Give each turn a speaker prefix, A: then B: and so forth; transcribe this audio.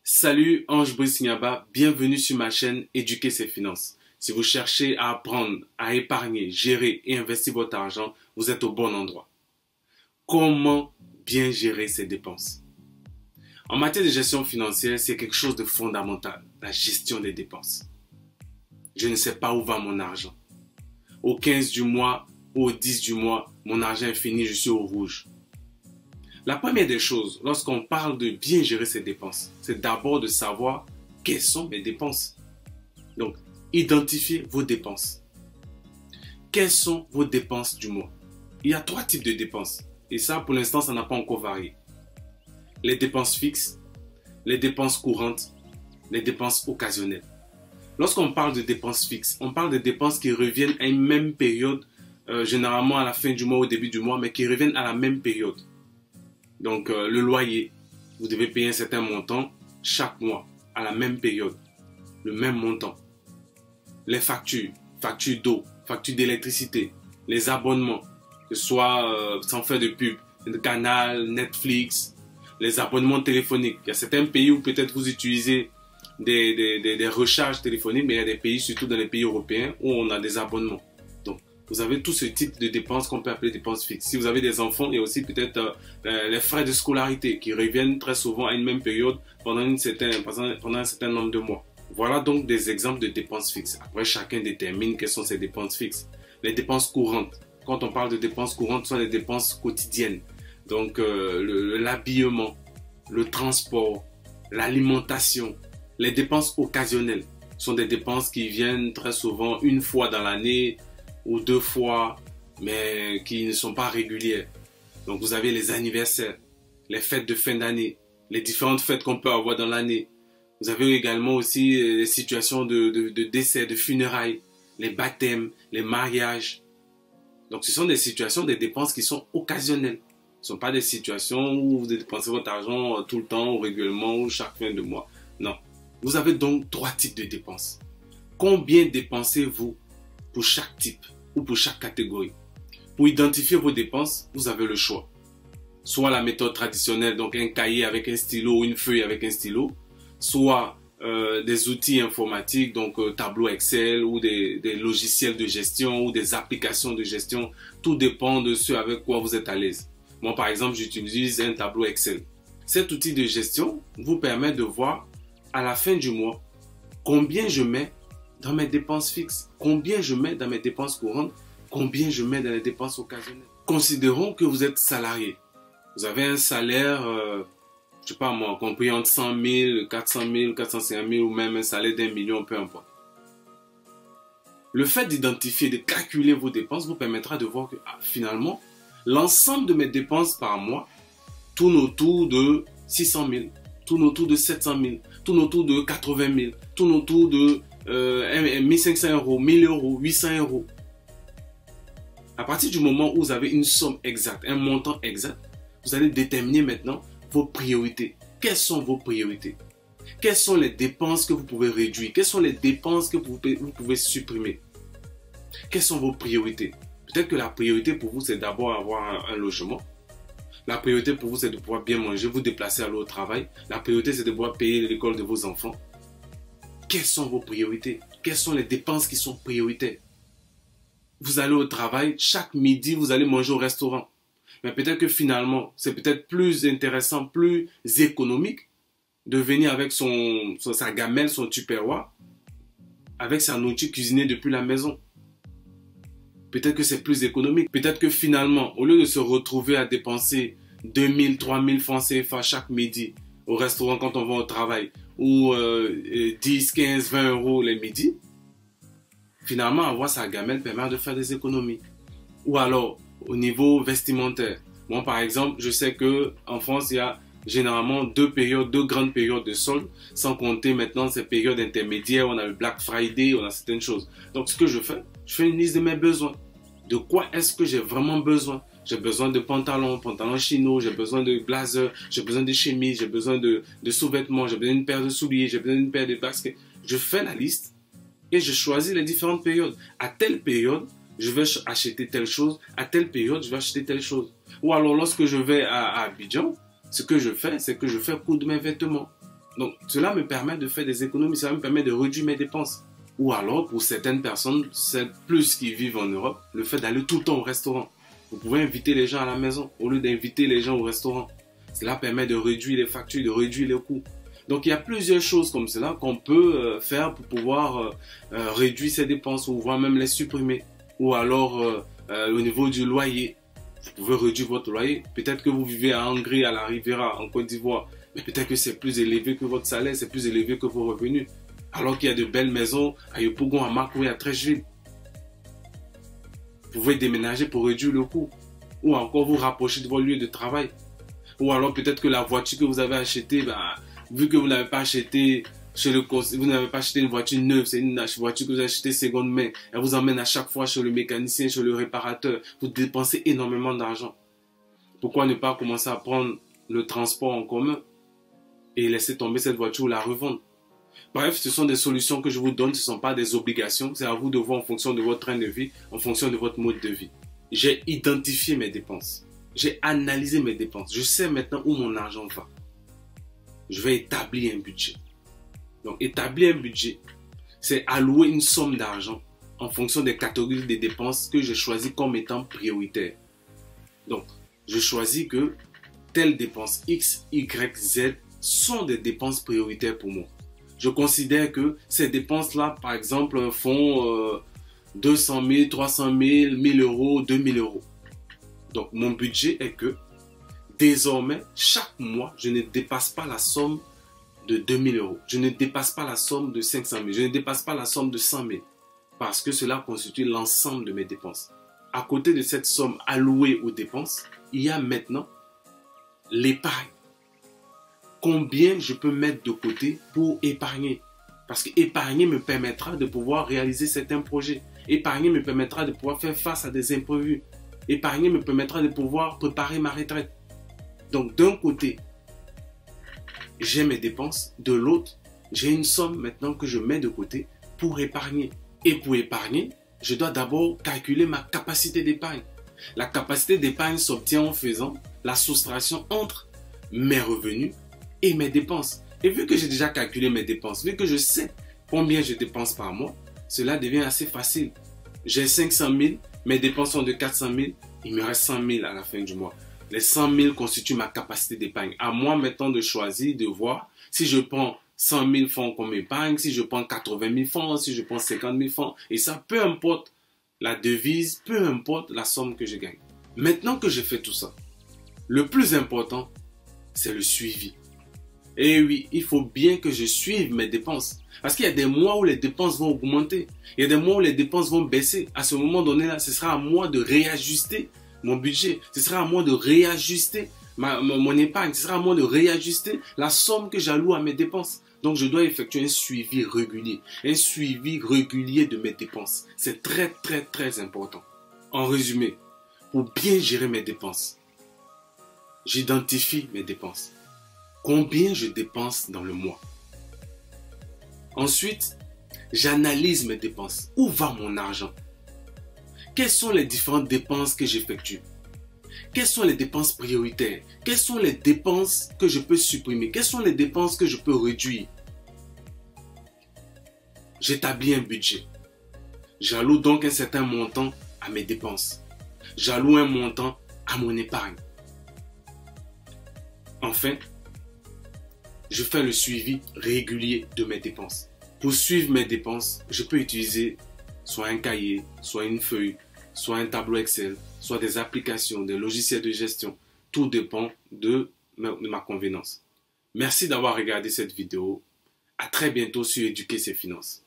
A: Salut, Ange Brice Niaba, bienvenue sur ma chaîne Éduquer ses finances. Si vous cherchez à apprendre, à épargner, gérer et investir votre argent, vous êtes au bon endroit. Comment bien gérer ses dépenses? En matière de gestion financière, c'est quelque chose de fondamental, la gestion des dépenses. Je ne sais pas où va mon argent. Au 15 du mois ou au 10 du mois, mon argent est fini, je suis au rouge. La première des choses, lorsqu'on parle de bien gérer ses dépenses, c'est d'abord de savoir quelles sont mes dépenses. Donc, identifiez vos dépenses. Quelles sont vos dépenses du mois? Il y a 3 types de dépenses. Et ça, pour l'instant, ça n'a pas encore varié. Les dépenses fixes, les dépenses courantes, les dépenses occasionnelles. Lorsqu'on parle de dépenses fixes, on parle de dépenses qui reviennent à une même période, généralement à la fin du mois ou au début du mois, mais qui reviennent à la même période. Donc, le loyer, vous devez payer un certain montant chaque mois, à la même période, le même montant. Les factures, factures d'eau, factures d'électricité, les abonnements, que ce soit sans faire de pub, le canal, Netflix, les abonnements téléphoniques. Il y a certains pays où peut-être vous utilisez des recharges téléphoniques, mais il y a des pays, surtout dans les pays européens, où on a des abonnements. Vous avez tout ce type de dépenses qu'on peut appeler dépenses fixes. Si vous avez des enfants, il y a aussi peut-être les frais de scolarité qui reviennent très souvent à une même période pendant un certain nombre de mois. Voilà donc des exemples de dépenses fixes. Après, chacun détermine quelles sont ces dépenses fixes. Les dépenses courantes. Quand on parle de dépenses courantes, ce sont les dépenses quotidiennes. Donc, l'habillement, le transport, l'alimentation. Les dépenses occasionnelles sont des dépenses qui viennent très souvent une fois dans l'année, ou 2 fois, mais qui ne sont pas régulières. Donc vous avez les anniversaires, les fêtes de fin d'année, les différentes fêtes qu'on peut avoir dans l'année. Vous avez également aussi les situations de décès, de funérailles, les baptêmes, les mariages. Donc ce sont des situations, des dépenses qui sont occasionnelles. Ce ne sont pas des situations où vous dépensez votre argent tout le temps, ou régulièrement, ou chaque fin de mois. Non. Vous avez donc 3 types de dépenses. Combien dépensez-vous pour chaque type ou pour chaque catégorie? Pour identifier vos dépenses, vous avez le choix. Soit la méthode traditionnelle, donc un cahier avec un stylo ou une feuille avec un stylo, soit des outils informatiques, donc tableau Excel ou des logiciels de gestion ou des applications de gestion. Tout dépend de ce avec quoi vous êtes à l'aise. Moi, par exemple, j'utilise un tableau Excel. Cet outil de gestion vous permet de voir à la fin du mois combien je mets dans mes dépenses fixes, combien je mets dans mes dépenses courantes, combien je mets dans les dépenses occasionnelles. Considérons que vous êtes salarié. Vous avez un salaire, je sais pas moi, compris entre 100 000, 400 000, 450 000 ou même un salaire d'1 million, peu importe. Le fait d'identifier, de calculer vos dépenses vous permettra de voir que finalement, l'ensemble de mes dépenses par mois tourne autour de 600 000, tourne autour de 700 000, tourne autour de 80 000, tourne autour de 1500 euros, 1000 euros, 800 euros. À partir du moment où vous avez une somme exacte, un montant exact, vous allez déterminer maintenant vos priorités. Quelles sont vos priorités? Quelles sont les dépenses que vous pouvez réduire? Quelles sont les dépenses que vous pouvez supprimer? Quelles sont vos priorités? Peut-être que la priorité pour vous, c'est d'abord avoir un logement. La priorité pour vous, c'est de pouvoir bien manger, vous déplacer à l'autre travail. La priorité, c'est de pouvoir payer l'école de vos enfants. Quelles sont vos priorités? Quelles sont les dépenses qui sont prioritaires? Vous allez au travail, chaque midi, vous allez manger au restaurant. Mais peut-être que finalement, c'est peut-être plus intéressant, plus économique de venir avec sa gamelle, son tupperware, avec sa nourriture cuisinée depuis la maison. Peut-être que c'est plus économique. Peut-être que finalement, au lieu de se retrouver à dépenser 2000, 3000 francs CFA chaque midi au restaurant quand on va au travail, ou 10, 15, 20 euros les midis, finalement avoir sa gamelle permet de faire des économies. Ou alors, au niveau vestimentaire. Moi, par exemple, je sais qu'en France, il y a généralement 2 grandes périodes de soldes, sans compter maintenant ces périodes intermédiaires, on a le Black Friday, on a certaines choses. Donc, ce que je fais une liste de mes besoins. De quoi est-ce que j'ai vraiment besoin? J'ai besoin de pantalons chino, j'ai besoin de blazers, j'ai besoin de chemises, j'ai besoin de sous-vêtements, j'ai besoin d'une paire de souliers, j'ai besoin d'une paire de baskets. Je fais la liste et je choisis les différentes périodes. À telle période, je vais acheter telle chose. À telle période, je vais acheter telle chose. Ou alors, lorsque je vais à Abidjan, ce que je fais, c'est que je fais coudre mes vêtements. Donc, cela me permet de faire des économies, cela me permet de réduire mes dépenses. Ou alors, pour certaines personnes, c'est plus qui vivent en Europe, le fait d'aller tout le temps au restaurant. Vous pouvez inviter les gens à la maison au lieu d'inviter les gens au restaurant. Cela permet de réduire les factures, de réduire les coûts. Donc, il y a plusieurs choses comme cela qu'on peut faire pour pouvoir réduire ces dépenses ou voire même les supprimer. Ou alors, au niveau du loyer, vous pouvez réduire votre loyer. Peut-être que vous vivez à Hongrie, à la Riviera, en Côte d'Ivoire, mais peut-être que c'est plus élevé que votre salaire, c'est plus élevé que vos revenus. Alors qu'il y a de belles maisons à Yopougon, à Makoué, à Treichville. Vous pouvez déménager pour réduire le coût. Ou encore vous rapprocher de votre lieu de travail. Ou alors peut-être que la voiture que vous avez achetée, vu que vous n'avez pas acheté vous n'avez pas acheté une voiture neuve, c'est une voiture que vous achetez seconde main. Elle vous emmène à chaque fois chez le mécanicien, chez le réparateur. Vous dépensez énormément d'argent. Pourquoi ne pas commencer à prendre le transport en commun et laisser tomber cette voiture ou la revendre? Bref, ce sont des solutions que je vous donne, ce ne sont pas des obligations. C'est à vous de voir en fonction de votre train de vie, en fonction de votre mode de vie. J'ai identifié mes dépenses. J'ai analysé mes dépenses. Je sais maintenant où mon argent va. Je vais établir un budget. Donc, établir un budget, c'est allouer une somme d'argent en fonction des catégories des dépenses que je choisis comme étant prioritaires. Donc, je choisis que telles dépenses X, Y, Z sont des dépenses prioritaires pour moi. Je considère que ces dépenses-là, par exemple, font 200 000, 300 000, 1000 euros, 2000 euros. Donc, mon budget est que désormais, chaque mois, je ne dépasse pas la somme de 2000 euros. Je ne dépasse pas la somme de 500 000. Je ne dépasse pas la somme de 100 000. Parce que cela constitue l'ensemble de mes dépenses. À côté de cette somme allouée aux dépenses, il y a maintenant l'épargne. Combien je peux mettre de côté pour épargner? Parce que épargner me permettra de pouvoir réaliser certains projets. Épargner me permettra de pouvoir faire face à des imprévus. Épargner me permettra de pouvoir préparer ma retraite. Donc d'un côté, j'ai mes dépenses. De l'autre, j'ai une somme maintenant que je mets de côté pour épargner. Et pour épargner, je dois d'abord calculer ma capacité d'épargne. La capacité d'épargne s'obtient en faisant la soustraction entre mes revenus et mes dépenses. Et vu que j'ai déjà calculé mes dépenses, vu que je sais combien je dépense par mois, cela devient assez facile. J'ai 500 000, mes dépenses sont de 400 000, il me reste 100 000 à la fin du mois. Les 100 000 constituent ma capacité d'épargne. À moi maintenant de choisir, de voir si je prends 100 000 francs comme épargne, si je prends 80 000 francs, si je prends 50 000 francs. Et ça, peu importe la devise, peu importe la somme que je gagne. Maintenant que j'ai fait tout ça, le plus important, c'est le suivi. Et oui, il faut bien que je suive mes dépenses. Parce qu'il y a des mois où les dépenses vont augmenter. Il y a des mois où les dépenses vont baisser. À ce moment donné-là, ce sera à moi de réajuster mon budget. Ce sera à moi de réajuster mon épargne. Ce sera à moi de réajuster la somme que j'alloue à mes dépenses. Donc, je dois effectuer un suivi régulier. Un suivi régulier de mes dépenses. C'est très, très, très important. En résumé, pour bien gérer mes dépenses, j'identifie mes dépenses. Combien je dépense dans le mois. Ensuite, j'analyse mes dépenses. Où va mon argent? Quelles sont les différentes dépenses que j'effectue? Quelles sont les dépenses prioritaires? Quelles sont les dépenses que je peux supprimer? Quelles sont les dépenses que je peux réduire? J'établis un budget. J'alloue donc un certain montant à mes dépenses. J'alloue un montant à mon épargne. Enfin, je fais le suivi régulier de mes dépenses. Pour suivre mes dépenses, je peux utiliser soit un cahier, soit une feuille, soit un tableau Excel, soit des applications, des logiciels de gestion. Tout dépend de ma convenance. Merci d'avoir regardé cette vidéo. À très bientôt sur Éduquer ses finances.